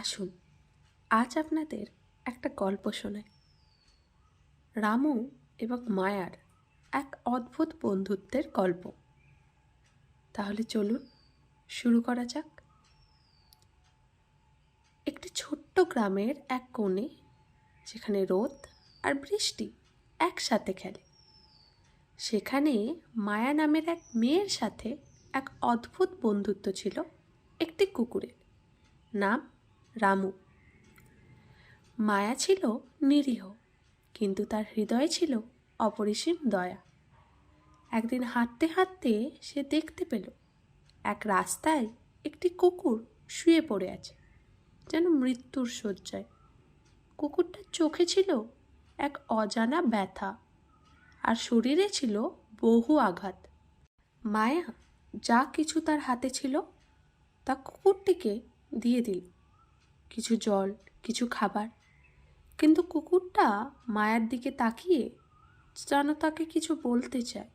আসুন আজ আপনাদের একটা গল্প শোনাই। রামু এবং মায়ার এক অদ্ভুত বন্ধুত্বের গল্প। তাহলে চলুন শুরু করা যাক। একটি ছোট্ট গ্রামের এক কোণে, যেখানে রোদ আর বৃষ্টি একসাথে খেলে, সেখানে মায়া নামের এক মেয়ের সাথে এক অদ্ভুত বন্ধুত্ব ছিল। একটি কুকুরের নাম রামু। মায়া ছিল নিরীহ, কিন্তু তার হৃদয়ে ছিল অপরিসীম দয়া। একদিন হাঁটতে হাঁটতে সে দেখতে পেল এক রাস্তায় একটি কুকুর শুয়ে পড়ে আছে, যেন মৃত্যুর শয্যায়। কুকুরটার চোখে ছিল এক অজানা ব্যথা, আর শরীরে ছিল বহু আঘাত। মায়া যা কিছু তার হাতে ছিল তা কুকুরটিকে দিয়ে দিল, কিছু জল, কিছু খাবার। কিন্তু কুকুরটা মায়ার দিকে তাকিয়ে যেন তাকে কিছু বলতে চায়।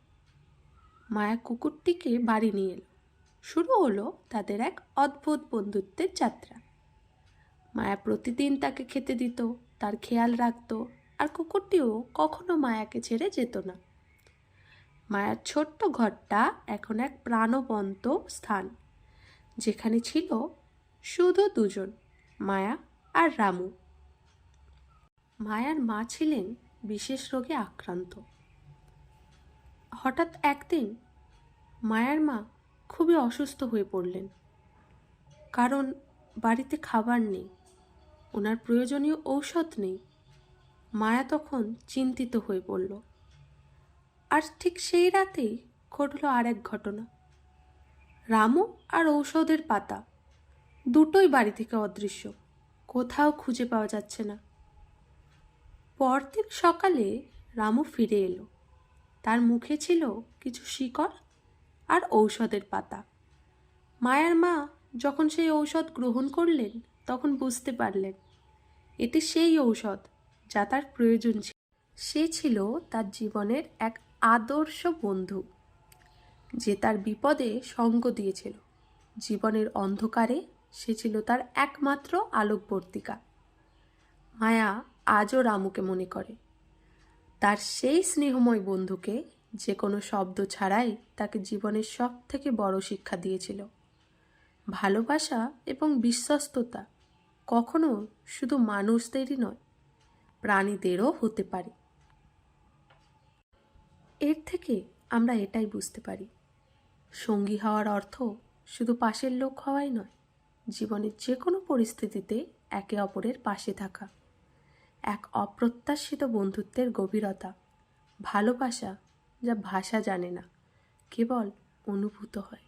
মায়া কুকুরটিকে বাড়ি নিয়ে এলো। শুরু হলো তাদের এক অদ্ভুত বন্ধুত্বের যাত্রা। মায়া প্রতিদিন তাকে খেতে দিত, তার খেয়াল রাখত, আর কুকুরটিও কখনো মায়াকে ছেড়ে যেত না। মায়ার ছোট্ট ঘরটা এখন এক প্রাণবন্ত স্থান, যেখানে ছিল শুধু দুজন, মায়া আর রামু। মায়ার মা ছিলেন বিশেষ রোগে আক্রান্ত। হঠাৎ একদিন মায়ার মা খুবই অসুস্থ হয়ে পড়লেন, কারণ বাড়িতে খাবার নেই, ওনার প্রয়োজনীয় ঔষধ নেই। মায়া তখন চিন্তিত হয়ে পড়ল। আর ঠিক সেই রাতেই ঘটল আরেক ঘটনা। রামু আর ঔষধের পাতা দুটোই বাড়ি থেকে অদৃশ্য, কোথাও খুঁজে পাওয়া যাচ্ছে না। পরদিন সকালে রামু ফিরে এলো। তার মুখে ছিল কিছু শিকড় আর ঔষধের পাতা। মায়ার মা যখন সেই ঔষধ গ্রহণ করলেন, তখন বুঝতে পারলেন এটি সেই ঔষধ যা তার প্রয়োজন ছিল। সে ছিল তার জীবনের এক আদর্শ বন্ধু, যে তার বিপদে সঙ্গ দিয়েছিল। জীবনের অন্ধকারে সে ছিল তার একমাত্র আলোকবর্তিকা। মায়া আজও রামুকে মনে করে, তার সেই স্নেহময় বন্ধুকে, যে কোনো শব্দ ছাড়াই তাকে জীবনের সব থেকে বড় শিক্ষা দিয়েছিল। ভালোবাসা এবং বিশ্বস্ততা কখনো শুধু মানুষদেরই নয়, প্রাণীদেরও হতে পারে। এর থেকে আমরা এটাই বুঝতে পারি, সঙ্গী হওয়ার অর্থ শুধু পাশের লোক হওয়াই নয়, জীবনের যে কোনো পরিস্থিতিতে একে অপরের পাশে থাকা। এক অপ্রত্যাশিত বন্ধুত্বের গভীরতা, ভালোবাসা যা ভাষা জানে না, কেবল অনুভূত হয়।